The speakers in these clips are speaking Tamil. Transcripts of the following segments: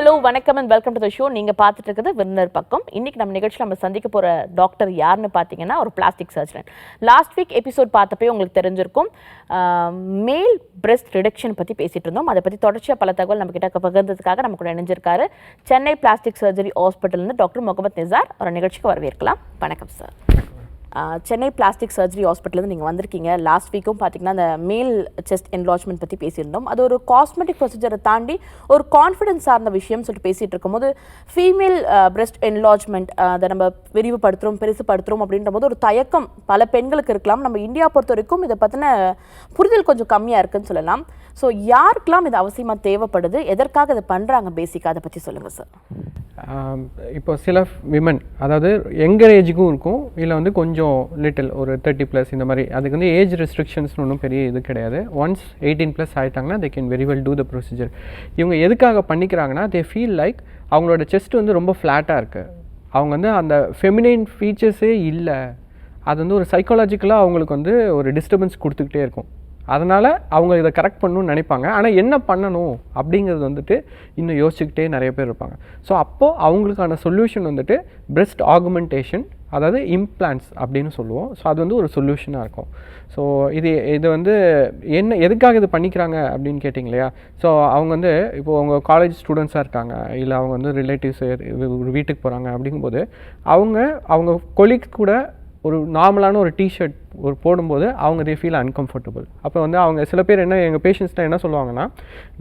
ஹலோ வணக்கம் and welcome to the show. நீங்கள் பார்த்துட்டு இருக்கிறது விருந்தர் பக்கம். இன்னைக்கு நம்ம நிகழ்ச்சியில் நம்ம சந்திக்க போகிற டாக்டர் யாருன்னு பார்த்தீங்கன்னா ஒரு plastic surgeon. Last week episode பார்த்தப்பே உங்களுக்கு தெரிஞ்சிருக்கும், மேல் பிரெஸ்ட் ரிடக்ஷன் பற்றி பேசிகிட்டு இருந்தோம். அதை பற்றி தொடர்ச்சியாக பல தகவல் நம்மக்கிட்ட பகிர்ந்ததுக்காக நம்ம கூட இணைஞ்சிருக்காரு சென்னை பிளாஸ்டிக் சர்ஜரி ஹாஸ்பிட்டல்லேருந்து டாக்டர் முகமது நிசார். ஒரு நிகழ்ச்சிக்கு வரவேற்கலாம். வணக்கம் சார். சென்னை பிளாஸ்டிக் சர்ஜரி ஹாஸ்பிட்டலேருந்து நீங்கள் வந்திருக்கீங்க. லாஸ்ட் வீக்கும் பார்த்தீங்கன்னா அந்த மேல் செஸ்ட் என்லார்ஜ்மெண்ட் பற்றி பேசியிருந்தோம். அது ஒரு காஸ்மெட்டிக் ப்ரொசீஜரை தாண்டி ஒரு கான்ஃபிடன்ஸ் சார்ந்த விஷயம் சொல்லிட்டு பேசிகிட்டு இருக்கும்போது ஃபீமேல் பிரெஸ்ட் என்லார்ஜ்மெண்ட் அதை நம்ம விரிவுபடுத்துகிறோம், பெருசுப்படுத்துகிறோம் அப்படின்ற போது ஒரு தயக்கம் பல பெண்களுக்கு இருக்கலாம். நம்ம இந்தியா பொறுத்த வரைக்கும் இதை பற்றின புரிதல் கொஞ்சம் கம்மியாக இருக்குன்னு சொல்லலாம். ஸோ யாருக்கெல்லாம் இது அவசியமாக தேவைப்படுது, எதற்காக இதை பண்ணுறாங்க, பேசிக்காக அதை பற்றி சொல்லுங்கள் சார். இப்போ சில விமன், அதாவது யங்கர் ஏஜுக்கும் இருக்கும், இல்லை வந்து கொஞ்சம் லிட்டில் ஒரு 30+ இந்த மாதிரி, அதுக்கு வந்து ஏஜ் ரெஸ்ட்ரிக்ஷன்ஸ்னு ஒன்றும் பெரிய இது கிடையாது. ஒன்ஸ் 18+ ஆகிட்டாங்கன்னா they can very well do the procedure. இவங்க எதுக்காக பண்ணிக்கிறாங்கன்னா, தே ஃபீல் லைக் அவங்களோட செஸ்ட் வந்து ரொம்ப ஃப்ளாட்டாக இருக்குது, அவங்க வந்து அந்த ஃபெமினைன் ஃபீச்சர்ஸே இல்லை, அது வந்து ஒரு சைக்காலஜிக்கலாக அவங்களுக்கு வந்து ஒரு டிஸ்டர்பன்ஸ் கொடுத்துக்கிட்டே இருக்கும். அதனால் அவங்க இதை கரெக்ட் பண்ணணும்னு நினைப்பாங்க. ஆனால் என்ன பண்ணணும் அப்படிங்கிறது வந்துட்டு இன்னும் யோசிச்சுக்கிட்டே நிறைய பேர் இருப்பாங்க. ஸோ அப்போது அவங்களுக்கான சொல்யூஷன் வந்துட்டு பிரெஸ்ட் ஆகுமெண்டேஷன், அதாவது இம்ப்ளான்ட்ஸ் அப்படின்னு சொல்லுவோம். ஸோ அது வந்து ஒரு சொல்யூஷனாக இருக்கும். ஸோ இது வந்து என்ன எதுக்காக இது பண்ணிக்கிறாங்க அப்படின்னு கேட்டிங்க இல்லையா. ஸோ அவங்க வந்து இப்போது அவங்க காலேஜ் ஸ்டூடெண்ட்ஸாக இருக்காங்க, இல்லை அவங்க வந்து ரிலேட்டிவ்ஸ் ஒரு வீட்டுக்கு போகிறாங்க. அப்படிங்கும்போது அவங்க கொலீக்ஸ் கூட ஒரு நார்மலான ஒரு டிஷர்ட் ஒரு போடும்போது அவங்க தே ஃபீல் அன்கம்ஃபர்டபுள். அப்போ வந்து அவங்க சில பேர் எங்கள் பேஷண்ட்ஸ்னால் என்ன சொல்லுவாங்கன்னா,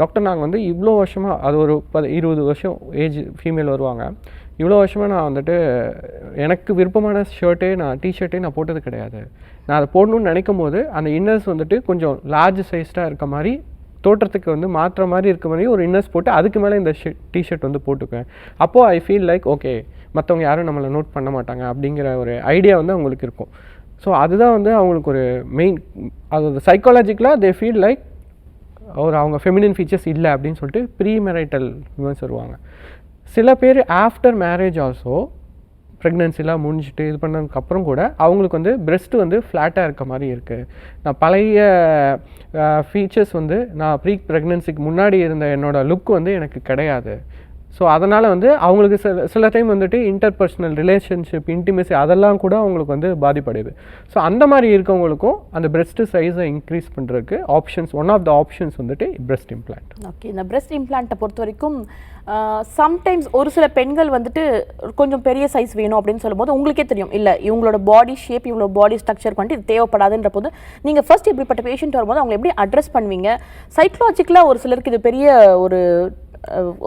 டாக்டர் நாங்கள் வந்து இவ்வளோ வருஷமாக, அது ஒரு 20 வருஷம் ஏஜ் ஃபீமேல் வருவாங்க, இவ்வளோ வருஷமாக நான் வந்துட்டு எனக்கு விருப்பமான டிஷர்ட்டே நான் போட்டது கிடையாது. நான் அதை போடணும்னு நினைக்கும் போது அந்த இன்னர்ஸ் வந்துட்டு கொஞ்சம் லார்ஜ் சைஸ்டாக இருக்க மாதிரி, தோற்றத்துக்கு வந்து மாற்ற மாதிரி இருக்க மாதிரி ஒரு இன்னர்ஸ் போட்டு அதுக்கு மேலே இந்த டிஷர்ட் வந்து போட்டுக்குவேன். அப்போது ஐ ஃபீல் லைக் ஓகே, மற்றவங்க யாரும் நம்மளை நோட் பண்ண மாட்டாங்க அப்படிங்கிற ஒரு ஐடியா வந்து அவங்களுக்கு இருக்கும். ஸோ அதுதான் வந்து அவங்களுக்கு ஒரு மெயின், அது சைக்காலஜிக்கலாக தே ஃபீல் லைக் அவங்க ஃபெமினின் ஃபீச்சர்ஸ் இல்லை அப்படின்னு சொல்லிட்டு ப்ரீமெரைட்டல் விமன்ஸ் வருவாங்க. சில பேர் ஆஃப்டர் மேரேஜ் ஆல்சோ ப்ரெக்னென்சிலாம் முடிஞ்சுட்டு இது பண்ணதுக்கப்புறம் கூட அவங்களுக்கு வந்து பிரெஸ்ட்டு வந்து ஃப்ளாட்டாக இருக்க மாதிரி இருக்குது. நான் பழைய ஃபீச்சர்ஸ் வந்து நான் ப்ரெக்னென்சிக்கு முன்னாடி இருந்த என்னோடய லுக் வந்து எனக்கு கிடையாது. ஸோ அதனால் வந்து அவங்களுக்கு சில டைம் வந்துட்டு இன்டர்பர்சனல் ரிலேஷன்ஷிப், இன்டிமேசி அதெல்லாம் கூட அவங்களுக்கு வந்து பாதிப்படையுது. ஸோ அந்த மாதிரி இருக்கவங்களுக்கும் அந்த பிரெஸ்ட்டு சைஸை இன்க்ரீஸ் பண்ணுறதுக்கு ஒன் ஆஃப் த ஆப்ஷன்ஸ் வந்துட்டு பிரெஸ்ட் இம்ப்ளான்ட். ஓகே, இந்த பிரெஸ்ட் இம்ப்ளான்ட்டை பொறுத்த வரைக்கும் சம்டைம்ஸ் ஒரு சில பெண்கள் வந்துட்டு கொஞ்சம் பெரிய சைஸ் வேணும் அப்படின்னு சொல்லும்போது உங்களுக்கே தெரியும், இல்லை இவங்களோட பாடி ஷேப், இவங்களோட பாடி ஸ்ட்ரக்சர் வந்துட்டு இது தேவைப்படாதுன்ற போது நீங்கள் ஃபர்ஸ்ட் இப்படிப்பட்ட பேஷண்ட் வரும்போது அவங்க எப்படி அட்ரஸ் பண்ணுவீங்க? சைக்கலாஜிக்கலாக ஒரு சிலருக்கு இது பெரிய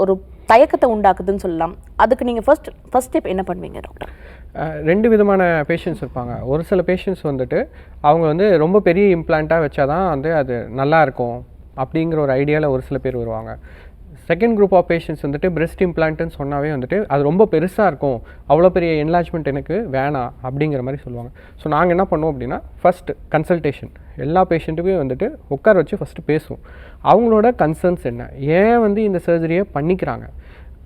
ஒரு தயக்கத்தை உண்டாக்குதுன்னு சொல்லலாம். அதுக்கு நீங்கள் ஃபர்ஸ்ட் ஸ்டெப் என்ன பண்ணுவீங்க டாக்டர்? 2 விதமான பேஷண்ட்ஸ் இருப்பாங்க. ஒரு சில பேஷண்ட்ஸ் வந்துட்டு அவங்க வந்து ரொம்ப பெரிய இம்ப்ளான்ட்டாக வச்சாதான் வந்து அது நல்லா இருக்கும் அப்படிங்கிற ஒரு ஐடியாவில் ஒரு சில பேர் வருவாங்க. செகண்ட் குரூப் ஆஃப் பேஷண்ட்ஸ் வந்துட்டு பிரெஸ்ட் இம்ப்ளான்ட்டுன்னு சொன்னாவே வந்துட்டு அது ரொம்ப பெருசாக இருக்கும், அவ்வளோ பெரிய என்லார்ஜ்மெண்ட் எனக்கு வேணாம் அப்படிங்கிற மாதிரி சொல்லுவாங்க. ஸோ நாங்கள் என்ன பண்ணுவோம் அப்படின்னா, ஃபஸ்ட்டு கன்சல்டேஷன், எல்லா பேஷண்ட்டுமே வந்துட்டு உட்கார வச்சு ஃபஸ்ட்டு பேசுவோம். அவங்களோட கன்சர்ன்ஸ் என்ன, ஏன் வந்து இந்த சர்ஜரியை பண்ணிக்கிறாங்க,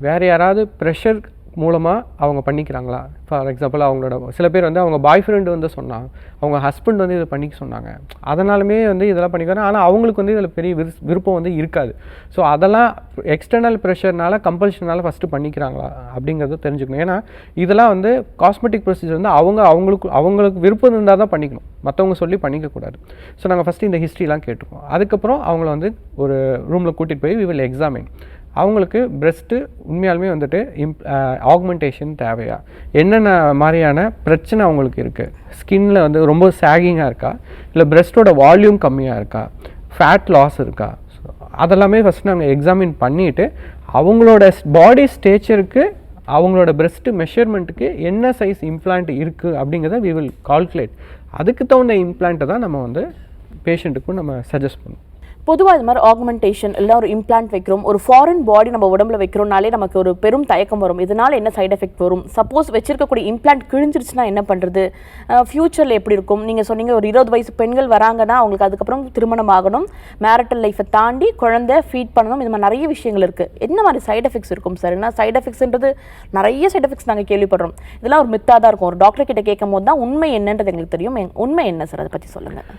வேறு யாராவது ப்ரெஷர் மூலமாக அவங்க பண்ணிக்கிறாங்களா? ஃபார் எக்ஸாம்பிள் அவங்களோட சில பேர் வந்து அவங்க பாய் ஃப்ரெண்டு வந்து சொன்னாங்க, அவங்க ஹஸ்பண்ட் வந்து இதை பண்ணிக்க சொன்னாங்க, அதனாலுமே வந்து இதெல்லாம் பண்ணிக்கிறாங்க. ஆனால் அவங்களுக்கு வந்து இதில் பெரிய விருப்பம் வந்து இருக்காது. ஸோ அதெல்லாம் எக்ஸ்டர்னல் ப்ரெஷர்னால, கம்பல்ஷனால் ஃபஸ்ட்டு பண்ணிக்கிறாங்களா அப்படிங்கிறத தெரிஞ்சுக்கணும். ஏன்னா இதெல்லாம் வந்து காஸ்மெட்டிக் ப்ரொசீஜர் வந்து அவங்களுக்கு விருப்பம் இருந்தால் தான் பண்ணிக்கணும், மற்றவங்க சொல்லி பண்ணிக்கக்கூடாது. ஸோ நாங்கள் ஃபஸ்ட்டு இந்த ஹிஸ்ட்ரிலாம் கேட்டுருக்கோம். அதுக்கப்புறம் அவங்கள வந்து ஒரு ரூமில் கூட்டிகிட்டு போய் வி வில் எக்ஸாமின். அவங்களுக்கு பிரெஸ்ட்டு உண்மையாலுமே வந்துட்டு ஆகுமெண்டேஷன் தேவையா, என்னென்ன மாதிரியான பிரச்சனை அவங்களுக்கு இருக்குது, ஸ்கின்னில் வந்து ரொம்ப சாகிங்காக இருக்கா, இல்லை பிரெஸ்ட்டோட வால்யூம் கம்மியாக இருக்கா, ஃபேட் லாஸ் இருக்கா, அதெல்லாமே ஃபஸ்ட்டு நாங்கள் எக்ஸாமின் பண்ணிவிட்டு அவங்களோட பாடி ஸ்டேச்சருக்கு, அவங்களோட பிரெஸ்ட்டு மெஷர்மெண்ட்டுக்கு என்ன சைஸ் இம்ப்ளான்ட் இருக்குது அப்படிங்கிறத வி வில் கால்குலேட். அதுக்கு தகுந்த இம்ப்ளான்ட்டை தான் நம்ம வந்து பேஷண்ட்டுக்கும் நம்ம சஜஸ்ட் பண்ணுவோம். பொதுவாக இது மாதிரி ஆகுமெண்டேஷன் இல்லை ஒரு இம்ப்ளான்ட் வைக்கிறோம், ஒரு ஃபாரின் பாடி நம்ம உடம்புல வைக்கிறோம்னாலே நமக்கு ஒரு பெரும் தயக்கம் வரும். இதனால் என்ன சைட் எஃபெக்ட் வரும், சப்போஸ் வச்சிருக்கக்கூடிய இம்ப்ளான்ட் கிழிஞ்சிருச்சுன்னா என்ன பண்ணுறது, ஃப்யூச்சரில் எப்படி இருக்கும்? நீங்கள் சொன்னீங்க ஒரு 20 வயசு பெண்கள் வராங்கன்னா அவங்களுக்கு அதுக்கப்புறம் திருமணம் ஆகணும், மேரிட்டல் லைஃப்பை தாண்டி குழந்தை ஃபீட் பண்ணணும், இது மாதிரி நிறைய விஷயங்கள் இருக்குது. என்ன மாதிரி சைட் எஃபெக்ட்ஸ் இருக்கும் சார்? ஏன்னா சைட் எஃபெக்ட்ஸ்ன்றது நிறைய சைட் எஃபெக்ட்ஸ் நாங்கள் கேள்விப்படுறோம். இதெல்லாம் ஒரு மித்தாக தான் இருக்கும். ஒரு டாக்டர் கிட்ட கேட்கும் போது தான் உண்மை என்னன்றது எங்களுக்கு தெரியும். உண்மை என்ன சார், அதை பற்றி சொல்லுங்கள்.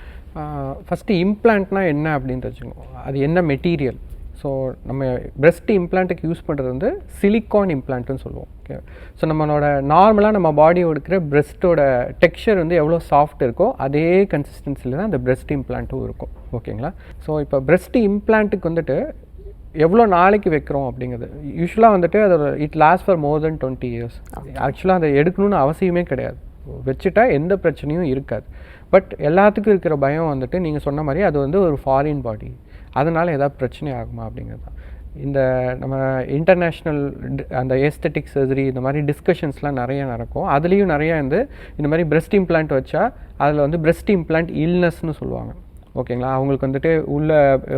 ஃபஸ்ட்டு இம்ப்ளான்ட்னா என்ன அப்படின்னு தெரிஞ்சுக்கணும், அது என்ன மெட்டீரியல். ஸோ நம்ம பிரெஸ்ட் இம்ப்ளான்ட்டுக்கு யூஸ் பண்ணுறது வந்து சிலிக்கான் இம்ப்ளான்ட்டுன்னு சொல்லுவோம். ஓகே, ஸோ நம்மளோட நார்மலாக நம்ம பாடியோட இருக்கிற பிரெஸ்ட்டோட டெக்ஸ்சர் வந்து எவ்வளோ சாஃப்ட் இருக்கோ அதே கன்சிஸ்டன்சியில் தான் அந்த பிரெஸ்ட் இம்ப்ளான்ட்டும் இருக்கும். ஓகேங்களா? ஸோ இப்போ பிரெஸ்ட் இம்ப்ளான்ட்டுக்கு வந்துட்டு எவ்வளோ நாளைக்கு வைக்கிறோம் அப்படிங்கிறது யூஸ்வலாக வந்துட்டு அது it last for more then 20 years. ஆக்சுவலாக அதை எடுக்கணும்னு அவசியமே கிடையாது. வச்சுட்டா எந்த பிரச்சனையும் இருக்காது. பட் எல்லாத்துக்கும் இருக்கிற பயம் வந்துட்டு நீங்கள் சொன்ன மாதிரி அது வந்து ஒரு ஃபாரின் பாடி, அதனால் ஏதாவது பிரச்சனை ஆகுமா அப்படிங்கிறது தான். இந்த நம்ம இன்டர்நேஷ்னல் அந்த எஸ்தெட்டிக் சர்ஜரி இந்த மாதிரி டிஸ்கஷன்ஸ்லாம் நிறைய நடக்கும். அதுலேயும் நிறையா இந்த மாதிரி பிரெஸ்ட் இம்ப்ளான்ட் வச்சா அதில் வந்து பிரெஸ்ட் இம்ப்ளான்ட் இல்னஸ்ன்னு சொல்லுவாங்க. ஓகேங்களா? அவங்களுக்கு வந்துட்டு உள்ள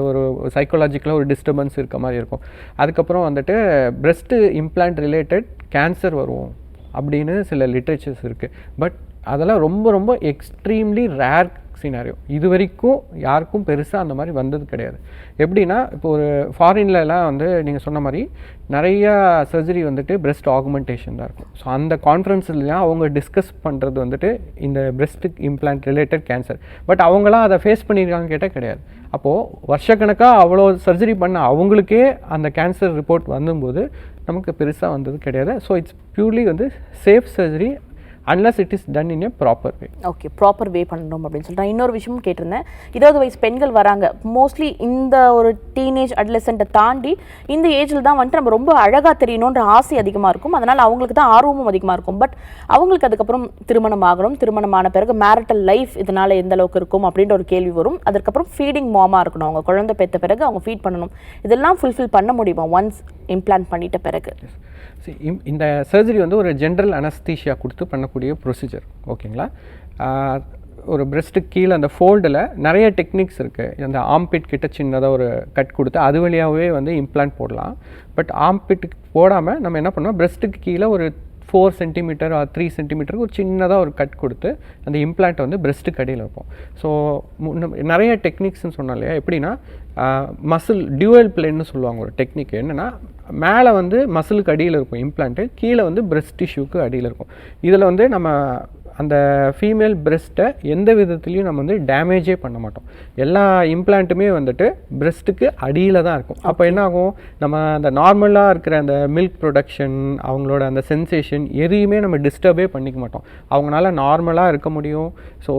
ஒரு சைக்காலஜிக்கலாக ஒரு டிஸ்டர்பன்ஸ் இருக்க மாதிரி இருக்கும். அதுக்கப்புறம் வந்துட்டு பிரெஸ்ட்டு இம்ப்ளான்ட் ரிலேட்டட் கேன்சர் வரும் அப்படின்னு சில லிட்ரேச்சர்ஸ் இருக்குது. பட் அதெல்லாம் ரொம்ப ரொம்ப எக்ஸ்ட்ரீம்லி ரேர் சினாரியோ. இது வரைக்கும் யாருக்கும் பெருசாக அந்த மாதிரி வந்தது கிடையாது. எப்படின்னா இப்போ ஒரு ஃபாரின்லலாம் வந்து நீங்கள் சொன்ன மாதிரி நிறையா சர்ஜரி வந்துட்டு பிரெஸ்ட் ஆகுமெண்டேஷன் தான் இருக்கும். ஸோ அந்த கான்ஃபரன்ஸ்லாம் அவங்க டிஸ்கஸ் பண்ணுறது வந்துட்டு இந்த breast implant related cancer. But அவங்களாம் அதை ஃபேஸ் பண்ணியிருக்காங்க கேட்டால் கிடையாது. அப்போது வருஷக்கணக்காக அவ்வளோ சர்ஜரி பண்ண அவங்களுக்கே அந்த கேன்சர் ரிப்போர்ட் வந்தும்போது நமக்கு பெருசாக வந்தது கிடையாது. ஸோ இட்ஸ் பியூர்லி வந்து safe surgery unless it is done in a proper way. Okay, proper way பண்ணணும் அப்படின்னு சொல்லிட்டு இன்னொரு விஷயமும் கேட்டிருந்தேன். 20 வயசு பெண்கள் வராங்க, மோஸ்ட்லி இந்த ஒரு டீனேஜ் அட்லசென்ட்டை தாண்டி இந்த ஏஜில் தான் வந்துட்டு நம்ம ரொம்ப அழகாக தெரியணுன்ற ஆசை அதிகமாக இருக்கும். அதனால் அவங்களுக்கு தான் ஆர்வமும் அதிகமாக இருக்கும். பட் அவங்களுக்கு அதுக்கப்புறம் திருமணம் ஆகணும், திருமணமான பிறகு மேரிட்டல் லைஃப் இதனால் எந்த அளவுக்கு இருக்கும் அப்படின்ற ஒரு கேள்வி வரும். அதுக்கப்புறம் ஃபீடிங் மாமாக இருக்கணும், அவங்க குழந்தை பெற்ற பிறகு அவங்க ஃபீட் பண்ணணும். இதெல்லாம் ஃபுல்ஃபில் பண்ண முடியுமா ஒன்ஸ் இம்ப்ளான்ட் பண்ணிட்ட பிறகு? இந்த சர்ஜரி வந்து ஒரு ஜென்ரல் அனஸ்தீஷியா கொடுத்து பண்ணக்கூடிய ப்ரொசீஜர். ஓகேங்களா? ஒரு பிரெஸ்ட்டுக்கு கீழே அந்த ஃபோல்டில் நிறைய டெக்னிக்ஸ் இருக்குது. அந்த ஆம்பிட் கிட்ட சின்னதாக ஒரு கட் கொடுத்து அது வழியாகவே வந்து இம்ப்ளான்ட் போடலாம். பட் ஆம்பிட்டுக்கு போடாமல் நம்ம என்ன பண்ணுவோம், பிரெஸ்ட்டுக்கு கீழே ஒரு 4 centimeter or 3 centimeter ஒரு சின்னதாக ஒரு கட் கொடுத்து அந்த இம்ப்ளான்ட்டை வந்து பிரெஸ்ட்டுக்கு அடியில் வைப்போம். ஸோ நிறைய டெக்னிக்ஸ்ன்னு சொன்னோம் இல்லையா? எப்படின்னா மசில் டியூவல் பிளேன்னு சொல்லுவாங்க. ஒரு டெக்னிக் என்னென்னா, மேலே வந்து மசிலுக்கு அடியில் இருக்கும் இம்ப்ளான்ட்டு, கீழே வந்து பிரெஸ்ட் டிஷ்யூக்கு அடியில் இருக்கும். இதில் வந்து நம்ம அந்த ஃபீமேல் பிரெஸ்ட்டை எந்த விதத்துலையும் நம்ம வந்து டேமேஜே பண்ண மாட்டோம். எல்லா இம்ப்ளான்ட்டுமே வந்துட்டு பிரெஸ்ட்டுக்கு அடியில் தான் இருக்கும். அப்போ என்ன ஆகும், நம்ம அந்த நார்மலாக இருக்கிற அந்த மில்க் ப்ரொடக்ஷன், அவங்களோட அந்த சென்சேஷன் எதையுமே நம்ம டிஸ்டர்பே பண்ணிக்க மாட்டோம். அவங்களால நார்மலாக இருக்க முடியும். ஸோ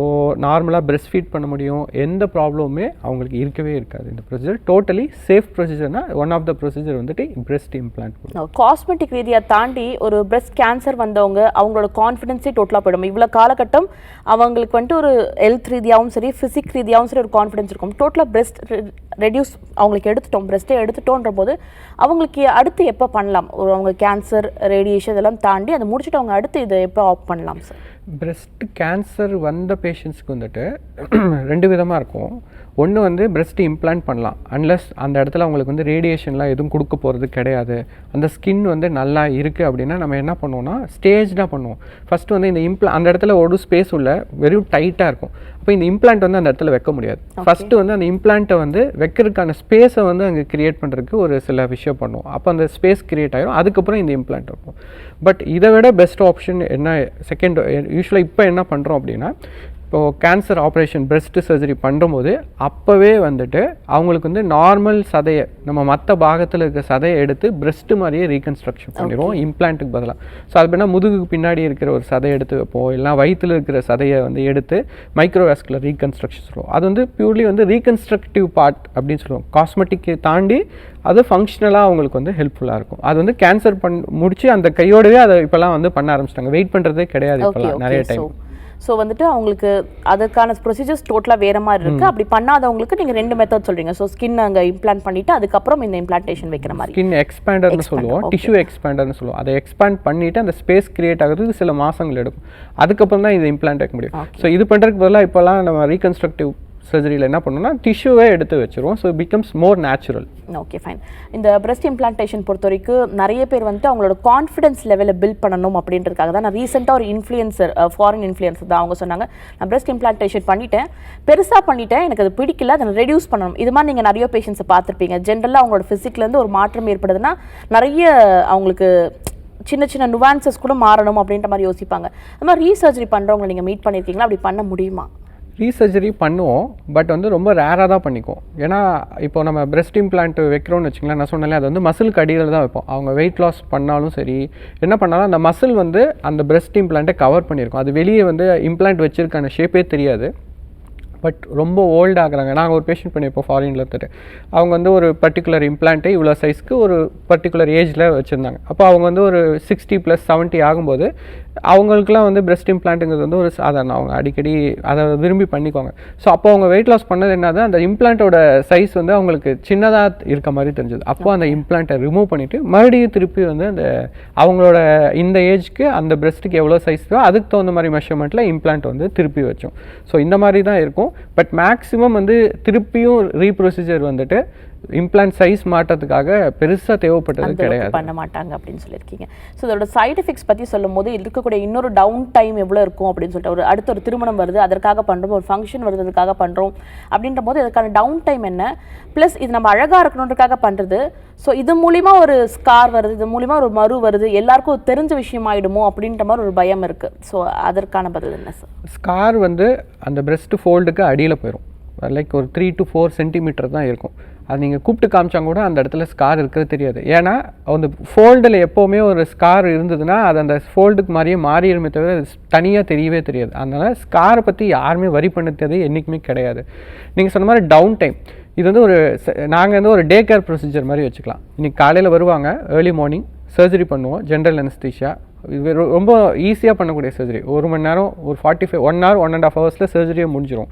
நார்மலாக பிரெஸ்ட் ஃபீட் பண்ண முடியும். எந்த ப்ராப்ளமுமே அவங்களுக்கு இருக்கவே இருக்காது. இந்த ப்ரொசீஜர் டோட்டலி சேஃப் ப்ரொசீஜர்னா ஒன் ஆஃப் த ப்ரொசீஜர் வந்துட்டு பிரெஸ்ட் இம்ப்ளான்ட். காஸ்மெட்டிக் ரீதியாக தாண்டி ஒரு பிரெஸ்ட் கேன்சர் வந்தவங்க அவங்களோட கான்ஃபிடென்ஸே டோட்டலாக போயிடும். இவ்வளோ காலகட்டம் அவங்களுக்கு வந்துட்டு ஒரு ஹெல்த் ரீதியாகவும் சரி, ஃபிசிக் ரீதியாகவும் சரி ஒரு கான்ஃபிடென்ஸ் இருக்கும். டோட்டலாக பிரெஸ்ட் ரெடியூஸ் அவங்களுக்கு எடுத்துட்டோம், பிரெஸ்ட்டே எடுத்துட்டோன்ற போது அவங்களுக்கு அடுத்து எப்போ பண்ணலாம்? ஒரு அவங்க கேன்சர், ரேடியேஷன் இதெல்லாம் தாண்டி அதை முடிச்சுட்டு அவங்க அடுத்து இதை எப்போ ஆப் பண்ணலாம் சார்? பிரெஸ்ட் கேன்சர் வந்த பேஷண்ட்ஸ்க்கு வந்துட்டு 2 விதமாக இருக்கும். ஒன்று வந்து பிரெஸ்ட் இம்ப்ளான்ட் பண்ணலாம், அன்லஸ் அந்த இடத்துல அவங்களுக்கு வந்து ரேடியேஷன்லாம் எதுவும் கொடுக்க போகிறது கிடையாது, அந்த ஸ்கின் வந்து நல்லா இருக்குது அப்படின்னா நம்ம என்ன பண்ணுவோம்னா ஸ்டேஜ்டாக பண்ணுவோம். ஃபஸ்ட்டு வந்து இந்த அந்த இடத்துல ஒரு ஸ்பேஸ் உள்ள வெறும் டைட்டாக இருக்கும். அப்போ இந்த இம்ப்ளான்ட் வந்து அந்த இடத்துல வைக்க முடியாது. ஃபஸ்ட்டு வந்து அந்த இம்ப்ளான்ட்டை வந்து வைக்கிறதுக்கான ஸ்பேஸை வந்து அங்கே கிரியேட் பண்ணுறதுக்கு ஒரு சில விஷயம் பண்ணுவோம். அப்போ அந்த ஸ்பேஸ் கிரியேட் ஆகிடும். அதுக்கப்புறம் இந்த இம்ப்ளான்ட் இருக்கும். பட் இதை விட பெஸ்ட் ஆப்ஷன் என்ன, செகண்ட் யூஸ்வலாக இப்போ என்ன பண்ணுறோம் அப்படின்னா, இப்போது கேன்சர் ஆப்ரேஷன் பிரெஸ்ட் சர்ஜரி பண்ணும்போது அப்போவே வந்துட்டு அவங்களுக்கு வந்து நார்மல் சதையை, நம்ம மற்ற பாகத்தில் இருக்க சதையை எடுத்து பிரெஸ்ட் மாதிரியே ரீகன்ஸ்ட்ரக்ஷன் பண்ணிடுவோம் இம்ப்ளான்ட்டுக்கு பதிலாக. ஸோ அது பண்ணால் முதுகுக்கு பின்னாடி இருக்கிற ஒரு சதையை எடுத்து வைப்போம், இல்லைனா வயிற்றில் இருக்கிற சதையை வந்து எடுத்து மைக்ரோவாஸ்குலர் ரீகன்ஸ்ட்ரக்ஷன் சொல்லுவோம். அது வந்து பியூர்லி வந்து ரீகன்ஸ்ட்ரக்டிவ் பார்ட் அப்படின்னு சொல்லுவோம். காஸ்மெட்டிக்கை தாண்டி அது ஃபங்க்ஷனலாக அவங்களுக்கு வந்து ஹெல்ப்ஃபுல்லாக இருக்கும். அது வந்து கேன்சர் முடிச்சு அந்த கையோடவே அதை இப்போலாம் வந்து பண்ண ஆரம்பிச்சிட்டாங்க. வெயிட் பண்ணுறதே கிடையாது இப்போலாம் நிறைய டைம். ஸோ வந்துட்டு அவங்களுக்கு அதற்கான ப்ரொசீஜர்ஸ் டோட்டலாக வேறு மாதிரி இருக்குது. அப்படி பண்ணாதவங்களுக்கு நீங்கள் 2 மெத்தட் சொல்கிறீங்க. ஸோ ஸ்கின் அங்கே இம்ப்ளான்ட் பண்ணிவிட்டு அதுக்கப்புறம் இந்த இம்ப்ளான்டேஷன் வைக்கிற மாதிரி. ஸ்கின் எக்ஸ்பேண்டர்னு சொல்லுவோம், டிஷ்யூ எக்ஸ்பேண்டர்னு சொல்லுவோம். அதை எக்ஸ்பேண்ட் பண்ணிவிட்டு அந்த ஸ்பேஸ் கிரியேட் ஆகிறதுக்கு சில மாதங்கள் எடுக்கும். அதுக்கப்புறம் தான் இது இம்ப்ளான்ட் வைக்க முடியும். ஸோ இது பண்ணுறதுக்கு பதிலாக இப்போலாம் நம்ம ரீகன்ஸ்ட்ரக்டிவ் சர்ஜரியில் என்ன பண்ணணும்னா டிஷ்யூவே எடுத்து வச்சுருவோம். So becomes more natural. Okay, fine. இந்த பிரெஸ்ட் இம்ப்ளான்டேஷன் பொறுத்த வரைக்கும் நிறைய பேர் வந்துட்டு அவங்களோட கான்ஃபிடன்ஸ் லெவலை பில்ட் பண்ணணும் அப்படின்றதுக்காக தான். நான் ரீசெண்டாக ஒரு இன்ஃப்ளூயன்சர், ஃபாரின் இன்ஃப்ளூயன்சர் தான், அவங்க சொன்னாங்க நான் பிரெஸ்ட் இம்ப்ளான்டேஷன் பண்ணிட்டேன், பெருசாக பண்ணிட்டேன், எனக்கு அது பிடிக்கல, அதை ரெடியூஸ் பண்ணணும். இது மாதிரி நீங்கள் நிறைய பேஷண்ட்ஸை பார்த்துருப்பீங்க. ஜென்ரலாக அவங்களோட ஃபிசிக்லேருந்து ஒரு மாற்றம் ஏற்படுதுன்னா நிறைய அவங்களுக்கு சின்ன சின்ன நுவான்சஸ் கூட மாறணும் அப்படின்ற மாதிரி யோசிப்பாங்க. அது மாதிரி ரீசர்ஜரி பண்ணுறவங்களை நீங்கள் மீட் பண்ணியிருக்கீங்களா? அப்படி பண்ண முடியுமா? ரீசர்ஜரி பண்ணுவோம், பட் வந்து ரொம்ப ரேராக தான் பண்ணிக்குவோம். ஏன்னா இப்போ நம்ம பிரெஸ்ட் இம்ப்ளான்ட் வைக்கிறோம்னு வச்சுங்களேன், நான் சொன்னாலே அது வந்து மசிலுக்கு அடியில் தான் வைப்போம். அவங்க வெயிட் லாஸ் பண்ணாலும் சரி, என்ன பண்ணாலும் அந்த மசில் வந்து அந்த பிரெஸ்ட் இம்ப்ளான்ட்டை கவர் பண்ணியிருக்கோம். அது வெளியே வந்து இம்ப்ளான்ட் வச்சிருக்கான ஷேப்பே தெரியாது. பட் ரொம்ப ஓல்டு ஆகுறாங்க. நாங்கள் ஒரு பேஷண்ட் பண்ணியிருப்போம் ஃபாரினில் இருந்துட்டு. அவங்க வந்து ஒரு பர்டிகுலர் இம்ப்ளான்ட்டை இவ்வளோ சைஸ்க்கு ஒரு பர்டிகுலர் ஏஜில் வச்சுருந்தாங்க. அப்போ அவங்க வந்து ஒரு 60+70 ஆகும்போது அவங்களுக்குலாம் வந்து பிரெஸ்ட் இம்ப்ளான்ட்டுங்கிறது வந்து ஒரு சாதாரணம். அவங்க அடிக்கடி அதை விரும்பி பண்ணிக்குவாங்க. ஸோ அப்போ அவங்க வெயிட் லாஸ் பண்ணது என்னது, அந்த இம்ப்ளான்ட்டோட சைஸ் வந்து அவங்களுக்கு சின்னதாக இருக்க மாதிரி தெரிஞ்சது. அப்போ அந்த இம்ப்ளான்ட்டை ரிமூவ் பண்ணிவிட்டு மறுபடியும் திருப்பி வந்து அந்த அவங்களோட இந்த ஏஜ்க்கு அந்த பிரெஸ்ட்டுக்கு எவ்வளோ சைஸ் அதுக்கு தகுந்த மாதிரி மெஷர்மெண்ட்டில் இம்ப்ளான்ட் வந்து திருப்பி வச்சோம். ஸோ இந்த மாதிரி தான் இருக்கும். பட் மேக்ஸிமம் வந்து திருப்பியும் ரீப்ரொசீஜர் வந்துட்டு இம்ப்ளான்ட் சைஸ் மாற்றத்துக்காக பெருசாக தேவைப்பட்டது கிடையாது, பண்ண மாட்டாங்க அப்படின்னு சொல்லியிருக்கீங்க. ஸோ இதோட சைடு எஃபெக்ட்ஸ் பற்றி சொல்லும் போது இருக்கக்கூடிய இன்னொரு டவுன் டைம் எவ்வளோ இருக்கும் அப்படின்னு சொல்லிட்டு, அடுத்த ஒரு திருமணம் வருது அதற்காக பண்ணுறோம், ஒரு ஃபங்க்ஷன் வருது அதுக்காக பண்ணுறோம் அப்படின்ற போது இதுக்கான டவுன் டைம் என்ன, ப்ளஸ் இது நம்ம அழகாக இருக்கணுன்றதுக்காக பண்ணுறது. ஸோ இது மூலிமா ஒரு ஸ்கார் வருது, இது மூலிமா ஒரு மறு வருது, எல்லாருக்கும் தெரிஞ்ச விஷயம் ஆகிடுமோ அப்படின்ற மாதிரி ஒரு பயம் இருக்குது. ஸோ அதற்கான பதில் என்ன சார்? ஸ்கார் வந்து அந்த பிரெஸ்ட் ஃபோல்டுக்கு அடியில் போயிடும். லைக் ஒரு 3 to 4 சென்டிமீட்டர் தான் இருக்கும். அது நீங்கள் கூப்பிட்டு காமிச்சாங்க கூட அந்த இடத்துல ஸ்கார் இருக்கிறது தெரியாது. ஏன்னா அந்த ஃபோல்டில் எப்போவுமே ஒரு ஸ்கார் இருந்ததுன்னா அது அந்த ஃபோல்டுக்கு மாதிரியே மாறிடுமே தவிர தனியாக தெரியவே தெரியாது. அதனால் ஸ்காரை பற்றி யாருமே வரி பண்ணது என்றைக்குமே கிடையாது. நீங்கள் சொன்ன மாதிரி டவுன் டைம் இது வந்து நாங்கள் வந்து ஒரு டே கேர் ப்ரொசீஜர் மாதிரி வச்சுக்கலாம். இன்றைக்கி காலையில் வருவாங்க, ஏர்லி மார்னிங் சர்ஜரி பண்ணுவோம், ஜென்ரல் அனஸ்தீஷியா. இது ரொம்ப ஈஸியாக பண்ணக்கூடிய சர்ஜரி. 1 மணி நேரம், ஒரு 45 1 hour 1.5 hours சர்ஜரியே முடிஞ்சிடும்.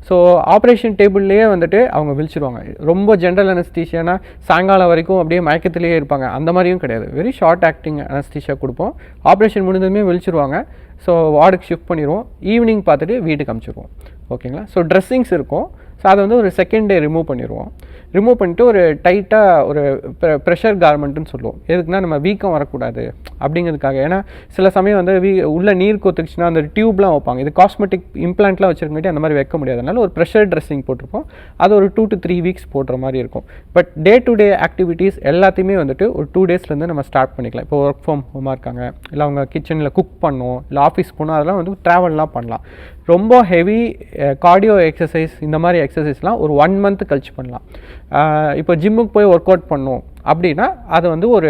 ஸோ ஆப்ரேஷன் டேபிள்லேயே வந்துட்டு அவங்க விழிச்சிருவாங்க. ரொம்ப ஜென்ரல் அனஸ்தீஷியானா சாயங்காலம் வரைக்கும் அப்படியே மயக்கத்திலேயே இருப்பாங்க, அந்த மாதிரியும் கிடையாது. வெரி ஷார்ட் ஆக்டிங் அனஸ்தீஷியா கொடுப்போம். ஆப்ரேஷன் முடிஞ்சதுமே விழிச்சிருவாங்க. ஸோ வார்டுக்கு ஷிஃப்ட் பண்ணிடுவோம், ஈவினிங் பார்த்துட்டு வீட்டுக்கு அனுப்பிச்சிடுவோம். ஓகேங்களா? ஸோ ட்ரெஸ்ஸிங்ஸ் இருக்கும். ஸோ அதை வந்து ஒரு செகண்ட் டே ரிமூவ் பண்ணிடுவோம். ரிமூவ் பண்ணிட்டு ஒரு டைட்டாக ஒரு ப்ரெஷர் கார்மெண்ட்டுன்னு சொல்லுவோம். எதுக்குன்னா நம்ம வீக்கம் வரக்கூடாது அப்படிங்கிறதுக்காக. ஏன்னா சில சமயம் வந்து உள்ள நீர் கொத்துக்குச்சுன்னா அந்த டியூப்லாம் வைப்பாங்க. இது காஸ்மெட்டிக் இம்ப்ளான்ட்லாம் வச்சுருக்காட்டி அந்த மாதிரி வைக்க முடியாது. அதனால ஒரு ப்ரெஷர் ட்ரெஸ்ஸிங் போட்டிருப்போம். அது ஒரு 2 to 3 weeks போடுற மாதிரி இருக்கும். But day to day activities எல்லாத்தையுமே வந்துட்டு ஒரு 2 daysலேருந்து நம்ம ஸ்டார்ட் பண்ணிக்கலாம். இப்போ ஒர்க் ஃப்ரம் ஹோமாக இருக்காங்க, இல்லை அவங்க கிச்சனில் குக் பண்ணணும், இல்லை ஆஃபீஸ் போகணும், அதெல்லாம் வந்து ட்ராவல்லாம் பண்ணலாம். ரொம்ப ஹெவி கார்டியோ எக்ஸசைஸ் இந்த மாதிரி எக்ஸசைஸ்லாம் ஒரு 1 month கழிச்சு பண்ணலாம். இப்போ ஜிம்முக்கு போய் ஒர்க் அவுட் பண்ணோம் அப்படின்னா அது வந்து ஒரு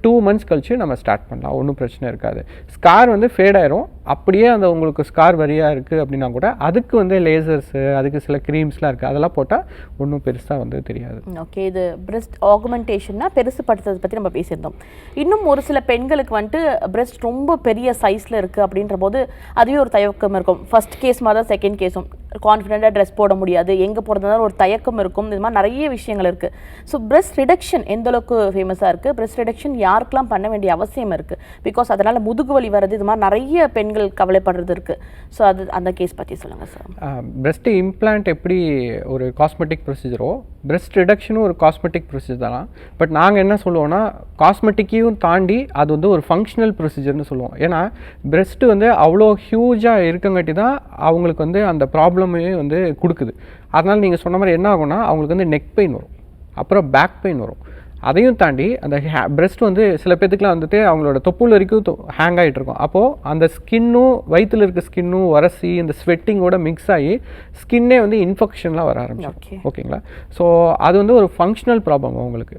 2 months கழிச்சு நம்ம ஸ்டார்ட் பண்ணலாம், ஒன்றும் பிரச்சனை இருக்காது. ஸ்கார் வந்து ஃபேட் ஆயிரும். அப்படியே அந்த உங்களுக்கு ஸ்கார் வரியாக இருக்குது அப்படின்னா கூட அதுக்கு வந்து லேசர்ஸு, அதுக்கு சில க்ரீம்ஸ்லாம் இருக்குது, அதெல்லாம் போட்டால் ஒன்றும் பெருசாக வந்து தெரியாது. ஓகே, இது பிரெஸ்ட் ஆகுமெண்டேஷன்னா பெருசுப்படுத்துறதை பற்றி நம்ம பேசியிருந்தோம். இன்னும் ஒரு சில பெண்களுக்கு வந்துட்டு பிரெஸ்ட் ரொம்ப பெரிய சைஸில் இருக்குது அப்படின்ற போது அதுவே ஒரு தயக்கம் இருக்கும். ஃபர்ஸ்ட் கேஸ் மாதிரி தான் செகண்ட் கேஸும், கான்ஃபிடென்ட்டாக ட்ரெஸ் போட முடியாது, எங்கே போடுறதுனால ஒரு தயக்கம் இருக்கும். இது மாதிரி நிறைய விஷயங்கள் இருக்குது. ஸோ பிரெஸ்ட் ரிடக்ஷன் எந்த அளவுக்கு ஃபேமஸாக இருக்குது, பிரெஸ்ட் ரிடக்ஷன் யாருக்கெல்லாம் பண்ண வேண்டிய அவசியம் இருக்குது, பிகாஸ் அதனால் முதுகு வலி வர்றது, இது மாதிரி நிறைய பெண்கள் கவலைப்படுறது இருக்குது. ஸோ அது அந்த கேஸ் பற்றி சொல்லுங்கள் சார். பிரெஸ்ட் இம்ப்ளான்ட் எப்படி ஒரு காஸ்மெட்டிக் ப்ரொசீஜரோ, பிரெஸ்ட் ரிடக்ஷனும் ஒரு காஸ்மெட்டிக் ப்ரொசீஜர் தான். பட் நாங்கள் என்ன சொல்லுவோம்னா, காஸ்மெட்டிக்கையும் தாண்டி அது வந்து ஒரு ஃபங்க்ஷனல் ப்ரொசீஜர்னு சொல்லுவோம். ஏன்னா பிரெஸ்ட்டு வந்து அவ்வளோ ஹியூஜாக இருக்கங்காட்டி தான் அவங்களுக்கு வந்து அந்த ப்ராப்ளமே வந்து கொடுக்குது. அதனால் நீங்கள் சொன்ன மாதிரி என்ன ஆகும்னா அவங்களுக்கு வந்து நெக் பெயின் வரும், அப்புறம் பேக் பெயின் வரும். அதையும் தாண்டி அந்த பிரெஸ்ட் வந்து சில பேத்துக்குலாம் வந்துட்டு அவங்களோட தொப்புள் வரைக்கும் ஹேங் ஆகிட்டு இருக்கும். அப்போது அந்த ஸ்கின்னும் வயிற்றில் இருக்க ஸ்கின்னும் உரசி இந்த ஸ்வெட்டிங்கோட மிக்ஸ் ஆகி ஸ்கின்னே வந்து இன்ஃபெக்ஷன்லாம் வர ஆரம்பிச்சிடும். ஓகேங்களா? ஸோ அது வந்து ஒரு ஃபங்க்ஷனல் ப்ராப்ளம். அவங்களுக்கு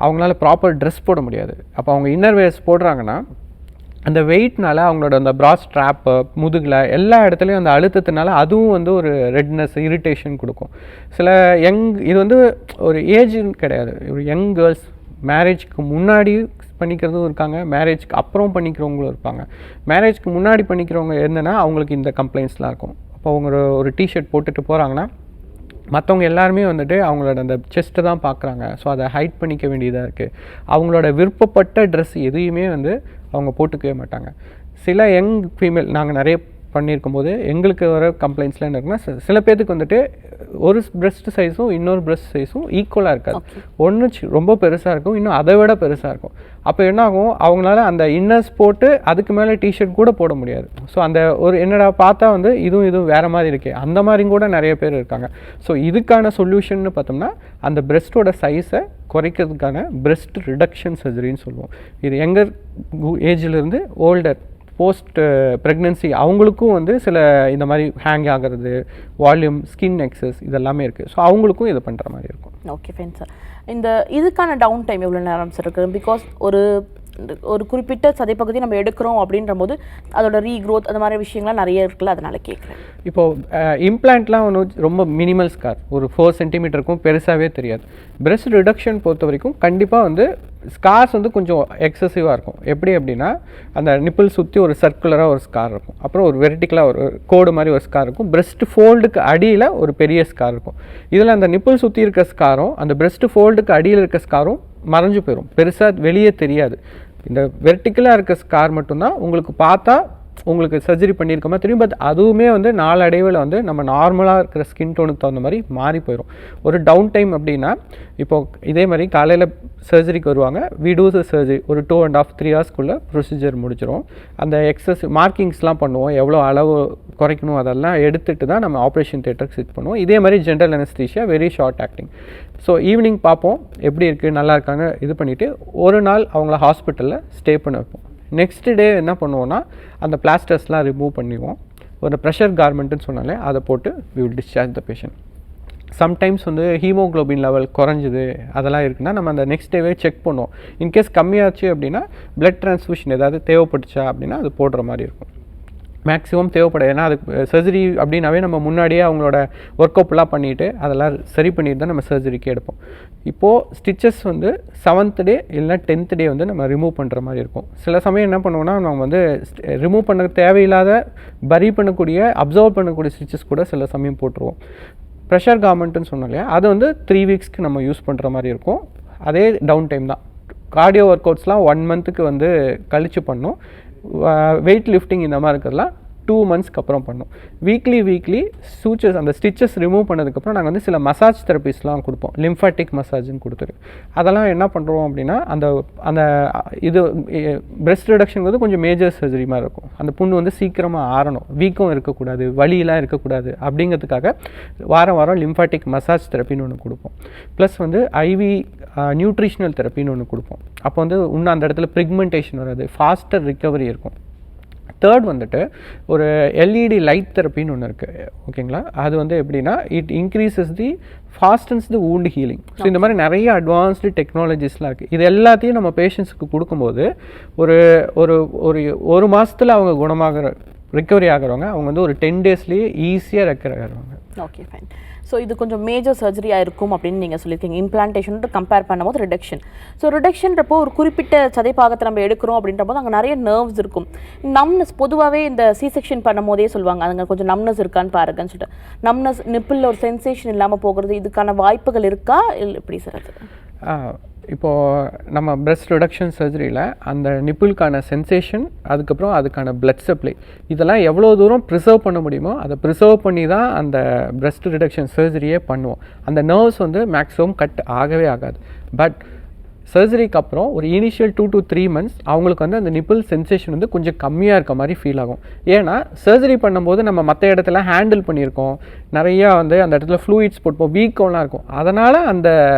அவங்களால ப்ராப்பர் ட்ரெஸ் போட முடியாது. அப்போ அவங்க இன்னர் வேர்ஸ் போடுறாங்கன்னா அந்த வெயிட்னால அவங்களோட அந்த ப்ரா ஸ்ட்ராப்பு முதுகில் எல்லா இடத்துலையும் அந்த அழுத்தத்தினால அதுவும் வந்து ஒரு ரெட்னஸ் இரிட்டேஷன் கொடுக்கும். சில இது வந்து ஒரு ஏஜ்னு கிடையாது, ஒரு யங் கேர்ள்ஸ் மேரேஜ்க்கு முன்னாடி பண்ணிக்கிறதும் இருக்காங்க, மேரேஜ்க்கு அப்புறம் பண்ணிக்கிறவங்களும் இருப்பாங்க. மேரேஜ்க்கு முன்னாடி பண்ணிக்கிறவங்க என்னென்னா அவங்களுக்கு இந்த கம்ப்ளைண்ட்ஸ்லாம் இருக்கும். அப்போ அவங்க ஒரு டிஷர்ட் போட்டுட்டு போகிறாங்கன்னா மற்றவங்க எல்லாருமே வந்துட்டு அவங்களோட அந்த செஸ்ட்டை தான் பார்க்குறாங்க. ஸோ அதை ஹைட் பண்ணிக்க வேண்டியதாக இருக்குது. அவங்களோட விருப்பப்பட்ட ட்ரெஸ் எதையுமே வந்து அவங்க போட்டுக்கவே மாட்டாங்க. சில யங் ஃபீமேல் நாங்கள் நிறைய பண்ணியிருக்கும் போது எங்களுக்கு வர கம்ப்ளைண்ட்ஸ்லாம் என்ன இருக்குன்னா, சில பேருக்கு வந்துட்டு ஒரு பிரெஸ்ட் சைஸும் இன்னொரு பிரெஸ்ட் சைஸும் ஈக்குவலாக இருக்காது. ஒன்று ரொம்ப பெருசாக இருக்கும், இன்னும் அதை விட பெருசாக இருக்கும். அப்போ என்ன ஆகும், அவங்களால அந்த இன்னர்ஸ் போட்டு அதுக்கு மேலே டிஷர்ட் கூட போட முடியாது. ஸோ அந்த ஒரு என்னடா பார்த்தா வந்து இதுவும் வேறு மாதிரி இருக்கே, அந்த மாதிரி கூட நிறைய பேர் இருக்காங்க. ஸோ இதுக்கான சொல்யூஷன்னு பார்த்தோம்னா அந்த பிரெஸ்ட்டோட சைஸை குறைக்கிறதுக்கான பிரெஸ்ட் ரிடக்ஷன் சர்ஜரின்னு சொல்லுவோம். இது யங்கர் ஏஜிலிருந்து ஓல்டர் போஸ்ட் ப்ரெக்னென்சி அவங்களுக்கும் வந்து சில இந்த மாதிரி ஹேங் ஆகிறது, வால்யூம், ஸ்கின் எக்ஸஸ் இதெல்லாமே இருக்குது. ஸோ அவங்களுக்கும் இது பண்ணுற மாதிரி இருக்கும். Okay fine sir. இந்த இதுக்கான டவுன் டைம் எவ்வளோ நேரம் சார் இருக்குது? பிகாஸ் ஒரு குறிப்பிட்ட சதைப்பகுதி நம்ம எடுக்கிறோம் அப்படின்ற போது அதோட ரீக்ரோத் அந்த மாதிரி விஷயங்கள்லாம் நிறைய இருக்குல்ல, அதனால கேட்குறேன். இப்போது இம்ப்ளான்ட்லாம் ஒன்று ரொம்ப மினிமல் ஸ்கார், ஒரு 4 சென்டிமீட்டருக்கும் பெருசாகவே தெரியாது. பிரெஸ்ட் ரிடக்ஷன் பொறுத்த வரைக்கும் கண்டிப்பாக வந்து ஸ்கார்ஸ் வந்து கொஞ்சம் எக்ஸசிவாக இருக்கும். எப்படி அப்படின்னா அந்த நிப்பிள் சுற்றி ஒரு சர்க்குலராக ஒரு ஸ்கார் இருக்கும், அப்புறம் ஒரு வெர்டிக்கலாக ஒரு கோடு மாதிரி ஒரு ஸ்கார் இருக்கும், பிரெஸ்ட் ஃபோல்டுக்கு அடியில் ஒரு பெரிய ஸ்கார் இருக்கும். இதில் அந்த நிப்பிள் சுற்றி இருக்க ஸ்காரும் அந்த பிரெஸ்ட் ஃபோல்டுக்கு அடியில் இருக்க ஸ்காரும் மறைஞ்சு போயிடும், பெருசாக வெளியே தெரியாது. இந்த வெர்டிக்கலாக இருக்க ஸ்கார் மட்டும்தான் உங்களுக்கு பார்த்தா உங்களுக்கு சர்ஜரி பண்ணியிருக்கோமா தெரியும். பட் அதுவுமே வந்து நாளடைவில் வந்து நம்ம நார்மலாக இருக்கிற ஸ்கின் டோனுக்கு தகுந்த மாதிரி மாறி போயிடும். ஒரு டவுன் டைம் அப்படின்னா இப்போது இதே மாதிரி காலையில் சர்ஜரிக்கு வருவாங்க, வி டூ த சர்ஜரி ஒரு 2.5 3 ஹவர்ஸ்க்குள்ளே ப்ரொசீஜர் முடிச்சிடும். அந்த எக்ஸஸ் மார்க்கிங்ஸ்லாம் பண்ணுவோம், எவ்வளோ அளவு குறைக்கணும் அதெல்லாம் எடுத்துகிட்டு தான் நம்ம ஆப்ரேஷன் தியேட்டருக்கு சிட் பண்ணுவோம். இதே மாதிரி general anaesthesia very short acting. So evening பார்ப்போம் எப்படி இருக்குது, நல்லா இருக்காங்க, இது பண்ணிவிட்டு ஒரு நாள் அவங்கள ஹாஸ்பிட்டலில் ஸ்டே பண்ண வைப்போம். நெக்ஸ்ட் டே என்ன பண்ணுவோன்னா அந்த பிளாஸ்டர்ஸ்லாம் ரிமூவ் பண்ணிடுவோம். ஒரு ப்ரெஷர் கார்மெண்ட்டுன்னு சொன்னாலே அதை போட்டு we will discharge the patient. Sometimes வந்து ஹீமோக்ளோபின் லெவல் குறைஞ்சிது அதெல்லாம் இருக்குன்னா நம்ம அந்த நெக்ஸ்ட் டேவே செக் பண்ணுவோம். இன்கேஸ் கம்மியாச்சு அப்படின்னா பிளட் ட்ரான்ஸ்ஃபியூஷன் ஏதாவது தேவைப்பட்டுச்சா அப்படின்னா அது போடுற மாதிரி இருக்கும். மேக்ஸிமம் தேவைப்படாது, ஏன்னா அதுக்கு சர்ஜரி அப்படின்னாவே நம்ம முன்னாடியே அவங்களோட ஒர்க் அப்லாம் பண்ணிவிட்டு அதெல்லாம் சரி பண்ணிட்டு தான் நம்ம சர்ஜரிக்கு எடுப்போம். இப்போது ஸ்டிச்சஸ் வந்து 7th டே இல்லைனா 10th டே வந்து நம்ம ரிமூவ் பண்ணுற மாதிரி இருக்கும். சில சமயம் என்ன பண்ணுவோம்னா நம்ம வந்து ரிமூவ் பண்ண தேவையில்லாத பரி பண்ணக்கூடிய அப்சர்வ் பண்ணக்கூடிய ஸ்டிச்சஸ் கூட சில சமயம் போட்டுருவோம். ப்ரெஷர் கார்மெண்ட்டுன்னு சொன்னோம் இல்லையா, அது வந்து 3 வீக்ஸ்க்கு நம்ம யூஸ் பண்ணுற மாதிரி இருக்கும். அதே டவுன் டைம் தான். கார்டியோ ஒர்க் அவுட்ஸ்லாம் 1 மந்த்துக்கு வந்து கழிச்சு பண்ணோம். வெயிட் லிஃப்டிங் இந்த மாதிரி இருக்கிறதுலாம் 2 மந்த்ஸ்க்கு அப்புறம் பண்ணோம். வீக்லி சூச்சர்ஸ் அந்த ஸ்டிச்சஸ் ரிமூவ் பண்ணதுக்கப்புறம் நாங்கள் வந்து சில மசாஜ் தெரப்பிஸ்லாம் கொடுப்போம், லிம்ஃபாட்டிக் மசாஜ்னு கொடுத்துரு. அதெல்லாம் என்ன பண்ணுறோம் அப்படின்னா அந்த அந்த இது பிரெஸ்ட் ரிடக்ஷன் வந்து கொஞ்சம் மேஜர் சர்ஜரி மாதிரி இருக்கும். அந்த புண்ணு வந்து சீக்கிரமாக ஆறணும், வீக்கம் இருக்கக்கூடாது, வலியெல்லாம் இருக்கக்கூடாது அப்படிங்கிறதுக்காக வாரம் லிம்ஃபாட்டிக் மசாஜ் தெரப்பின்னு ஒன்று கொடுப்போம். ப்ளஸ் வந்து ஐவி நியூட்ரிஷனல் தெரப்பின்னு ஒன்று கொடுப்போம். அப்போ வந்து இன்னும் அந்த இடத்துல பிரிக்மெண்டேஷன் வராது, ஃபாஸ்டர் ரிகவரி இருக்கும். தேர்ட் வந்துட்டு ஒரு எல்இடி லைட் தெரப்பின்னு ஒன்று இருக்குது, ஓகேங்களா. அது வந்து எப்படின்னா it increases the fastens the wound healing. So இந்த மாதிரி நிறைய அட்வான்ஸ்டு டெக்னாலஜிஸ்லாம் இருக்குது. இது எல்லாத்தையும் நம்ம பேஷண்ட்ஸுக்கு கொடுக்கும்போது ஒரு மாதத்தில் அவங்க குணமாகிற ரிகவரி ஆகிறவங்க அவங்க வந்து ஒரு 10 டேஸ்லேயே ஈஸியாக ரெக்கவர் ஆகிடுவாங்க. Okay fine. ஸோ இது கொஞ்சம் மேஜர் சர்ஜரியாக இருக்கும் அப்படின்னு நீங்கள் சொல்லியிருக்கீங்க. இம்ப்ளான்டேஷன் கம்பேர் பண்ணும்போது ரிடக்ஷன். ஸோ ரிடக்ஷன்றப்போ ஒரு குறிப்பிட்ட சதைப்பாகத்தை நம்ம எடுக்கிறோம் அப்படின்ற போது அங்கே நிறைய நர்வ்ஸ் இருக்கும். நம்னஸ் பொதுவாகவே இந்த சி-செக்ஷன் பண்ணும் போதே சொல்லுவாங்க அங்கே கொஞ்சம் நம்னஸ் இருக்கான்னு பாருங்கன்னு சொல்லிட்டு. நம்னஸ் நிப்பிளில் ஒரு சென்சேஷன் இல்லாமல் போகிறது, இதுக்கான வாய்ப்புகள் இருக்கா இல்லை எப்படி சார் அது? இப்போது நம்ம பிரெஸ்ட் ரிடக்ஷன் சர்ஜரியில் அந்த நிப்பிளுக்கான சென்சேஷன், அதுக்கப்புறம் அதுக்கான பிளட் சப்ளை, இதெல்லாம் எவ்வளோ தூரம் ப்ரிசர்வ் பண்ண முடியுமோ அதை ப்ரிசர்வ் பண்ணி தான் அந்த பிரெஸ்ட் ரிடக்ஷன் சர்ஜரியே பண்ணுவோம். அந்த நர்வ்ஸ் வந்து மேக்ஸிமம் கட் ஆகவே ஆகாது. பட் சர்ஜரிக்கு அப்புறம் ஒரு இனிஷியல் 2 to 3 மந்த்ஸ் அவங்களுக்கு வந்து அந்த நிப்பிள் சென்சேஷன் வந்து கொஞ்சம் கம்மியாக இருக்க மாதிரி ஃபீல் ஆகும். ஏன்னா சர்ஜரி பண்ணும்போது நம்ம மற்ற இடத்துல ஹேண்டில் பண்ணியிருக்கோம், நிறையா வந்து அந்த இடத்துல ஃப்ளூயிட்ஸ் போட்டுப்போம், வீக்கம்லாம் இருக்கும். அதனால் அந்த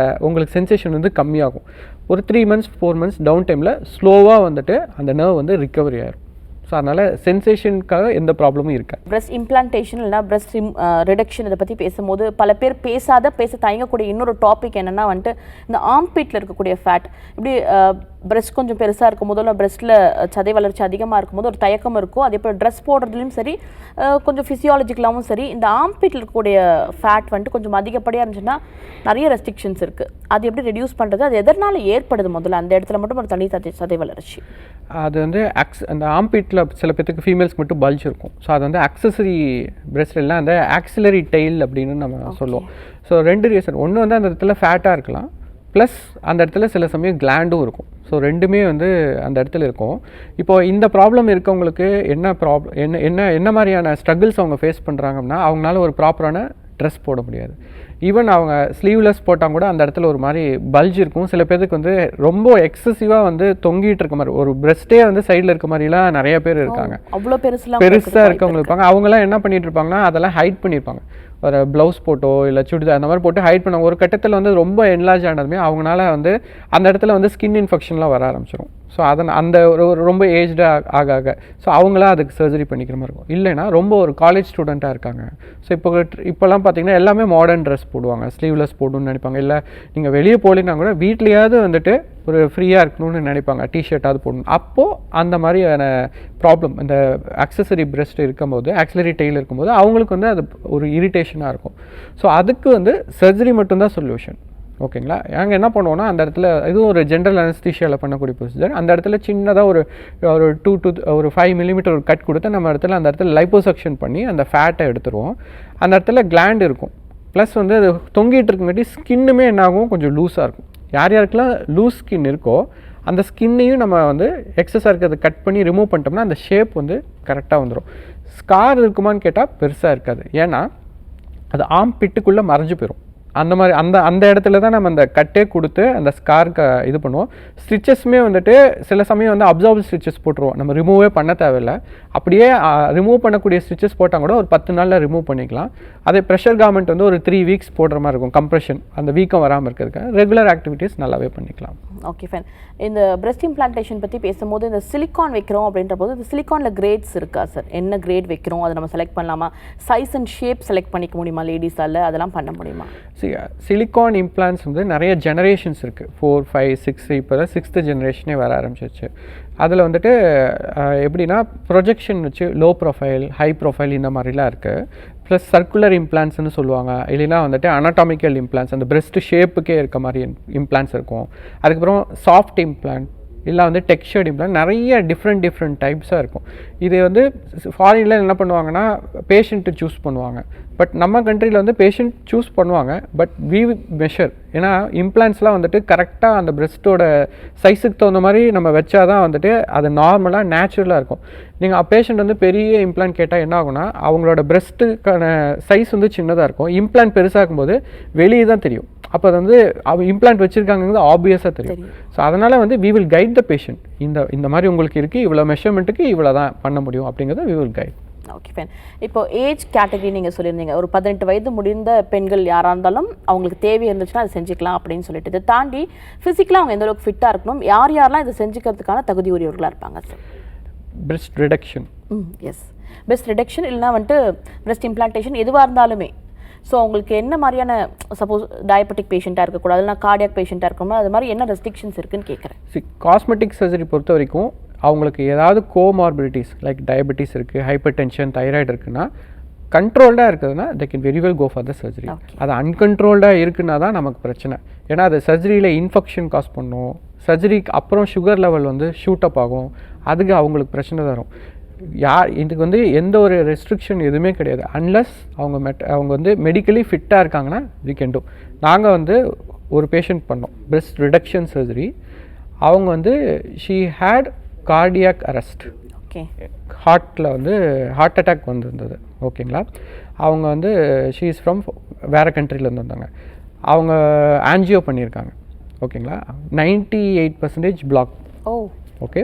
உங்களுக்கு சென்சேஷன் வந்து கம்மியாகும். ஒரு 3 months 4 months டவுன் டைமில் ஸ்லோவாக வந்துட்டு அந்த நர்வ் வந்து ரிகவரி ஆகிடும். ஸோ அதனால் சென்சேஷனுக்காக எந்த ப்ராப்ளமும் இருக்காது. பிரெஸ்ட் இம்ப்ளான்டேஷன் இல்லைனா பிரெஸ்ட் ரிடக்ஷன் இதை பற்றி பேசும்போது பல பேர் பேச தயங்கக்கூடிய இன்னொரு டாபிக் என்னென்னா வந்துட்டு இந்த ஆர்ம்பிட்டில் இருக்கக்கூடிய ஃபேட். இப்படி பிரெஸ்ட் கொஞ்சம் பெருசாக இருக்கும் போதோ இல்லை பிரெஸ்ட்டில் சதை வளர்ச்சி அதிகமாக இருக்கும்போது ஒரு தயக்கம் இருக்கும். அதே போல் ட்ரெஸ் போடுறதுலையும் சரி, கொஞ்சம் ஃபிசியாலஜிக்கலாகவும் சரி, இந்த ஆர்ம்பிட்டில் இருக்கக்கூடிய ஃபேட் வந்துட்டு கொஞ்சம் அதிகப்படியாக இருந்துச்சுன்னா நிறைய ரெஸ்ட்ரிக்ஷன்ஸ் இருக்குது. அது எப்படி ரெடியூஸ் பண்ணுறது, அது எதனால் ஏற்படுது? முதல்ல அந்த இடத்துல மட்டும் ஒரு தனி சதை வளர்ச்சி. அது வந்து அந்த ஆர்ம்பிட்டில் சில பேருக்கு ஃபீமேல்ஸ்க்கு மட்டும் பல்ஜ் இருக்கும். ஸோ அது வந்து ஆக்சசரி பிரெஸ்ட் எல்லாம் அந்த ஆக்சிலரி டெயில் அப்படின்னு நம்ம சொல்லுவோம். So 2 reason. ஒன்று வந்து அந்த இடத்துல ஃபேட்டாக இருக்கலாம், ப்ளஸ் அந்த இடத்துல சில சமயம் கிளாண்டும் இருக்கும். ஸோ ரெண்டுமே வந்து அந்த இடத்துல இருக்கும். இப்போது இந்த ப்ராப்ளம் இருக்கவங்களுக்கு என்ன மாதிரியான ஸ்ட்ரகிள்ஸ் அவங்க ஃபேஸ் பண்ணுறாங்க அப்படின்னா, அவங்களால ஒரு ப்ராப்பரான ட்ரெஸ் போட முடியாது. ஈவன் அவங்க ஸ்லீவ்லெஸ் போட்டால் கூட அந்த இடத்துல ஒரு மாதிரி பல்ஜ் இருக்கும். சில பேருக்கு வந்து ரொம்ப எக்ஸசிவாக வந்து தொங்கிட்டு இருக்க மாதிரி, ஒரு பிரெஸ்ட்டே வந்து சைடில் இருக்க மாதிரிலாம் நிறைய பேர் இருக்காங்க. அவ்வளோ பெருசாக இருக்கவங்க இருப்பாங்க. அவங்களாம் என்ன பண்ணிட்டு இருப்பாங்கன்னா அதெல்லாம் ஹைட் பண்ணியிருப்பாங்க. ஒரு ப்ளவுஸ் போட்டோ இல்லை சுடிதார் அந்த மாதிரி போட்டு ஹைட் பண்ண ஒரு கட்டத்தில் வந்து ரொம்ப என்லார்ஜ் ஆனதுமே அவங்களால வந்து அந்த இடத்துல வந்து ஸ்கின் இன்ஃபெக்ஷன்லாம் வர ஆரம்பிச்சிடும். ஸோ அந்த ஒரு ரொம்ப ஏஜ்டு ஆக ஸோ அவங்களாம் அதுக்கு சர்ஜரி பண்ணிக்கிற மாதிரி இருக்கும். இல்லைன்னா ரொம்ப ஒரு காலேஜ் ஸ்டூடெண்ட்டாக இருக்காங்க. ஸோ இப்போலாம் பார்த்தீங்கன்னா எல்லாமே மாடர்ன் ட்ரெஸ் போடுவாங்க, ஸ்லீவ்லெஸ் போடணும்னு நினைப்பாங்க. இல்லை நீங்கள் வெளியே போகலின்னா கூட வீட்லேயாவது வந்துட்டு ஒரு ஃப்ரீயாக இருக்கணும்னு நினைப்பாங்க, டிஷர்ட்டாவது போடணும். அப்போது அந்த மாதிரியான ப்ராப்ளம் இந்த ஆக்சசரி பிரெஸ்ட் இருக்கும்போது, ஆக்சிலரி டெயில் இருக்கும்போது அவங்களுக்கு வந்து அது ஒரு இரிட்டேஷனாக இருக்கும். ஸோ அதுக்கு வந்து சர்ஜரி மட்டும்தான் சொல்யூஷன். ஓகேங்களா? நாங்கள் என்ன பண்ணுவோம்னா அந்த இடத்துல இதுவும் ஒரு ஜென்ரல் அனஸ்தீஷியாவில் பண்ணக்கூடிய ப்ரொசீஜர். அந்த இடத்துல சின்னதாக ஒரு 2 to 5 மில்லிமீட்டர் ஒரு கட் கொடுத்து நம்ம இடத்துல அந்த இடத்துல லைப்போசக்ஷன் பண்ணி அந்த ஃபேட்டை எடுத்துருவோம். அந்த இடத்துல கிளாண்ட் இருக்கும். ப்ளஸ் வந்து அது தொங்கிட்டு இருக்குங்காட்டி ஸ்கின்னுமே என்னாகும், கொஞ்சம் லூஸாக இருக்கும். யாருக்கெல்லாம் லூஸ் ஸ்கின் இருக்கோ அந்த ஸ்கின்னையும் நம்ம வந்து எக்ஸஸாக இருக்கிறத கட் பண்ணி ரிமூவ் பண்ணிட்டோம்னா அந்த ஷேப் வந்து கரெக்டாக வந்துடும். ஸ்கார் இருக்குமான்னு கேட்டால் பெருசாக இருக்காது. ஏன்னா அது ஆம் பிட்டுக்குள்ளே மறைஞ்சு போயிடும். அந்த மாதிரி அந்த இடத்துல தான் நம்ம அந்த கட்டே கொடுத்து அந்த ஸ்கார்க்கு இது பண்ணுவோம். ஸ்டிச்சஸுமே வந்துட்டு சில சமயம் வந்து அப்சார்பிள் ஸ்டிச்சஸ் போட்டுருவோம், நம்ம ரிமூவே பண்ண தேவையில்லை. அப்படியே ரிமூவ் பண்ணக்கூடிய ஸ்டிச்சஸ் போட்டால் கூட ஒரு 10 நாளில் ரிமூவ் பண்ணிக்கலாம். அதே ப்ரெஷர் கார்மெண்ட் வந்து ஒரு 3 வீக்ஸ் போடுற மாதிரி இருக்கும், கம்ப்ரெஷன் அந்த வீக்கம் வராமல் இருக்கிறதுக்கு. ரெகுலர் ஆக்டிவிட்டீஸ் நல்லாவே பண்ணிக்கலாம். Okay fine. இந்த பிரெஸ்ட் இம்ப்ளான்டேஷன் பற்றி பேசும்போது இந்த சிலிக்கான் வைக்கிறோம் அப்படின்ற போது இந்த சிலிக்கானில் கிரேட்ஸ் இருக்கா சார்? என்ன கிரேட் வைக்கிறோம், அதை நம்ம செலக்ட் பண்ணலாமா? சைஸ் அண்ட் ஷேப் செலக்ட் பண்ணிக்க முடியுமா லேடிஸால்? அதெல்லாம் பண்ண முடியுமா? சிலிக்கான் இம்ப்ளான்ஸ் வந்து நிறைய ஜெனரேஷன்ஸ் இருக்குது, 4, 5, 6, இப்போ தான் 6th ஜெனரேஷனே வர ஆரம்பிச்சிச்சு. அதில் வந்துட்டு எப்படின்னா ப்ரொஜெக்ஷன் வச்சு லோ ப்ரொஃபைல், ஹை ப்ரொஃபைல் இந்த மாதிரிலாம் இருக்குது. ப்ளஸ் சர்க்குலர் இம்ப்ளான்ஸ்னு சொல்லுவாங்க, இல்லைன்னா வந்துட்டு அனாட்டாமிக்கல் இம்ப்ளான்ஸ், அந்த பிரெஸ்ட் ஷேப்புக்கே இருக்க மாதிரி இம்ப்ளான்ஸ் இருக்கும். அதுக்கப்புறம் சாஃப்ட் இம்ப்ளான்ட், இல்லை வந்து டெக்ஸ்சர்ட் இம்ப்ளான்ட், நிறைய டிஃப்ரெண்ட் டைப்ஸாக இருக்கும். இது வந்து ஃபாரினில் என்ன பண்ணுவாங்கன்னா பேஷண்ட்டு சூஸ் பண்ணுவாங்க. பட் நம்ம கண்ட்ரியில் வந்து பேஷண்ட் சூஸ் பண்ணுவாங்க, பட் வி மெஷர். ஏன்னா இம்ப்ளான்ஸ்லாம் வந்துட்டு கரெக்டாக அந்த பிரெஸ்ட்டோட சைஸுக்கு தகுந்த மாதிரி நம்ம வச்சா தான் வந்துட்டு அது நார்மலாக நேச்சுரலாக இருக்கும். நீங்கள் பேஷண்ட் வந்து பெரிய இம்ப்ளான்ட் கேட்டால் என்ன ஆகும்னா அவங்களோட பிரெஸ்ட்டுக்கான சைஸ் வந்து சின்னதாக இருக்கும், இம்ப்ளான்ட் பெருசாக இருக்கும்போது வெளியே தான் தெரியும். அப்போ அது வந்து இம்ப்ளான்ட் வச்சுருக்காங்கிறது ஆப்வியஸாக தெரியும். ஸோ அதனால் வந்து we will guide the patient, இந்த மாதிரி உங்களுக்கு இருக்குது, இவ்வளோ மெஷர்மெண்ட்டுக்கு இவ்வளோ தான் பண்ண முடியும் அப்படிங்கிறத we will guide. Okay fine. இப்போ ஏஜ் கேட்டகரி நீங்கள் சொல்லியிருந்தீங்க, ஒரு 18 வயது முடிந்த பெண்கள் யாராக இருந்தாலும் அவங்களுக்கு தேவை இருந்துச்சுன்னா அதை செஞ்சுக்கலாம் அப்படின்னு சொல்லிட்டு, இதை தாண்டி ஃபிசிக்கலாக அவங்க எந்த அளவுக்கு ஃபிட்டாக இருக்கணும், யாரெல்லாம் இதை செஞ்சுக்கிறதுக்கான தகுதி உரியவர்களாக இருப்பாங்க sir? Breast reduction. Yes, breast reduction இல்லைனா வந்துட்டு பிரெஸ்ட் இம்ப்ளான்டேஷன் எதுவாக இருந்தாலுமே. ஸோ அவங்களுக்கு என்ன மாதிரியான, சப்போஸ் டயபெட்டிக் பேஷண்ட்டாக இருக்கக்கூடாது, இல்லைனா கார்டியாக் பேஷண்ட்டாக இருக்கணும், அது மாதிரி என்ன ரெஸ்ட்ரிக்ஷன்ஸ் இருக்குன்னு கேட்குறேன். காஸ்மெட்டிக் சர்ஜரி பொறுத்த வரைக்கும் அவங்களுக்கு ஏதாவது கோமார்பிலிட்டிஸ் லைக் டயபெட்டிஸ் இருக்குது, ஹைப்பர் டென்ஷன், தைராய்டு இருக்குன்னா கண்ட்ரோல்டாக இருக்குதுன்னா they can very well go for the surgery. அது அன்கண்ட்ரோல்டாக இருக்குன்னா தான் நமக்கு பிரச்சனை. ஏன்னா அது சர்ஜரியில் இன்ஃபெக்ஷன் காஸ் பண்ணும், சர்ஜரிக்கு அப்புறம் சுகர் லெவல் வந்து ஷூட் அப் ஆகும், அதுக்கு அவங்களுக்கு பிரச்சனை தரும். இதுக்கு வந்து எந்த ஒரு ரெஸ்ட்ரிக்ஷன் எதுவுமே கிடையாது. அன்லஸ் அவங்க வந்து மெடிக்கலி ஃபிட்டாக இருக்காங்கன்னா we can do. நாங்கள் வந்து ஒரு பேஷண்ட் பண்ணோம் பிரெஸ்ட் ரிடக்ஷன் சர்ஜரி. அவங்க வந்து ஷீ ஹேட் கார்டியாக் அரெஸ்ட், ஹார்ட்டில் வந்து ஹார்ட் அட்டாக் வந்திருந்தது. ஓகேங்களா? அவங்க வந்து ஷீ இஸ் ஃப்ரம் வேறு கண்ட்ரிலேருந்து வந்தாங்க. அவங்க ஆன்ஜியோ பண்ணியிருக்காங்க. ஓகேங்களா? 98% பிளாக். ஓகே.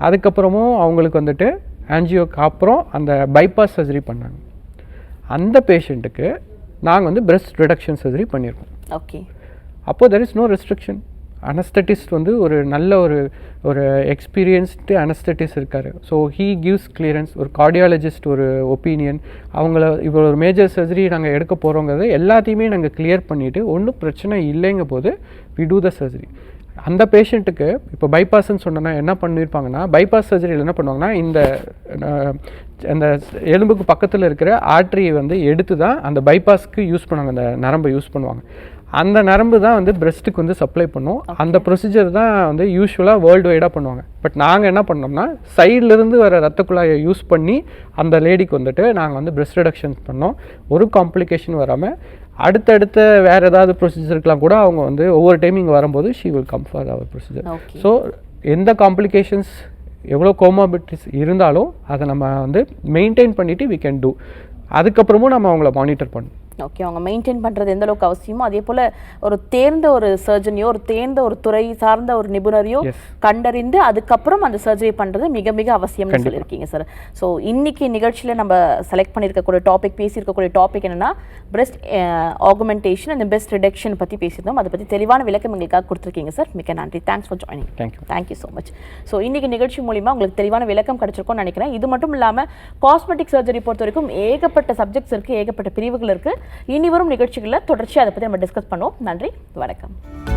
அதுக்கப்புறமும் அவங்களுக்கு வந்துட்டு ஆன்ஜியோக்கு அப்புறம் அந்த பைபாஸ் சர்ஜரி பண்ணாங்க. அந்த பேஷண்ட்டுக்கு நாங்கள் வந்து பிரெஸ்ட் ரிடக்ஷன் சர்ஜரி பண்ணியிருக்கோம். ஓகே. அப்போது there is no restriction. Anaesthetist வந்து ஒரு நல்ல ஒரு எக்ஸ்பீரியன்ஸ்டு அனஸ்தட்டிஸ்ட் இருக்கார். So he gives clearance. ஒரு கார்டியாலஜிஸ்ட் ஒரு ஒப்பீனியன், அவங்கள இவ்வளோ ஒரு மேஜர் சர்ஜரி நாங்கள் எடுக்க போகிறோங்கிறது எல்லாத்தையுமே நாங்கள் கிளியர் பண்ணிவிட்டு ஒன்றும் பிரச்சனை இல்லைங்க போது வி டூ த சர்ஜரி. அந்த பேஷண்ட்டுக்கு இப்போ பைபாஸ்ன்னு சொன்னோன்னா என்ன பண்ணியிருப்பாங்கன்னா, பைபாஸ் சர்ஜரியில் என்ன பண்ணுவாங்கன்னா அந்த எலும்புக்கு பக்கத்தில் இருக்கிற ஆர்ட்ரியை வந்து எடுத்து தான் அந்த பைபாஸ்க்கு யூஸ் பண்ணுவாங்க, அந்த நரம்பை யூஸ் பண்ணுவாங்க. அந்த நரம்பு தான் வந்து பிரெஸ்ட்டுக்கு வந்து சப்ளை பண்ணும். அந்த ப்ரொசீஜர் தான் வந்து யூஸ்வலாக வேர்ல்டு வைடாக பண்ணுவாங்க. பட் நாங்கள் என்ன பண்ணோம்னா சைட்லேருந்து வர ரத்த குழாயை யூஸ் பண்ணி அந்த லேடிக்கு வந்துட்டு நாங்கள் வந்து பிரெஸ்ட் ரிடக்ஷன் பண்ணோம். ஒரு காம்ப்ளிகேஷன் வராமல் அடுத்தடுத்த வேறு ஏதாவது ப்ரொசீஜருக்கெலாம் கூட அவங்க வந்து ஒவ்வொரு டைம் இங்கே வரும்போது she will come for her procedure. So எந்த காம்ப்ளிகேஷன்ஸ் எவ்வளோ கோமாபிலிட்டிஸ் இருந்தாலும் அதை நம்ம வந்து மெயின்டைன் பண்ணிவிட்டு வி கேன் டூ. அதுக்கப்புறமும் நம்ம அவங்கள மானிட்டர் பண்ணணும். ஓகே, அவங்க மெயின்டைன் பண்ணுறது எந்த அளவுக்கு அவசியமோ அதே போல் ஒரு தேர்ந்த ஒரு சர்ஜனையோ ஒரு தேர்ந்த ஒரு துறை சார்ந்த ஒரு நிபுணரையோ கண்டறிந்து அதுக்கப்புறம் அந்த சர்ஜரி பண்ணுறது மிக மிக அவசியம்னு சொல்லியிருக்கீங்க சார். ஸோ இன்னைக்கு நிகழ்ச்சியில் நம்ம செலக்ட் பண்ணியிருக்கக்கூடிய டாபிக் பேசியிருக்கக்கூடிய டாபிக் என்னன்னா breast augmentation and breast reduction பற்றி பேசியிருந்தோம். அதை பற்றி தெளிவான விளக்கம் எங்களுக்காக கொடுத்துருக்கீங்க சார். மிக்க நன்றி. Thanks for joining. Thank you so much. So இன்னைக்கு நிகழ்ச்சி மூலிமா உங்களுக்கு தெளிவான விளக்கம் கிடைச்சிருக்கும்னு நினைக்கிறேன். இது மட்டும் இல்லாமல் காஸ்மெட்டிக் சர்ஜரி பொறுத்த வரைக்கும் ஏகப்பட்ட சப்ஜெக்ட்ஸ் இருக்குது, ஏகப்பட்ட பிரிவுகள் இருக்குது. இனி வரும் நிகழ்ச்சிகளில் தொடர்ச்சி அதை பற்றி நம்ம டிஸ்கஸ் பண்ணுவோம். நன்றி, வணக்கம்.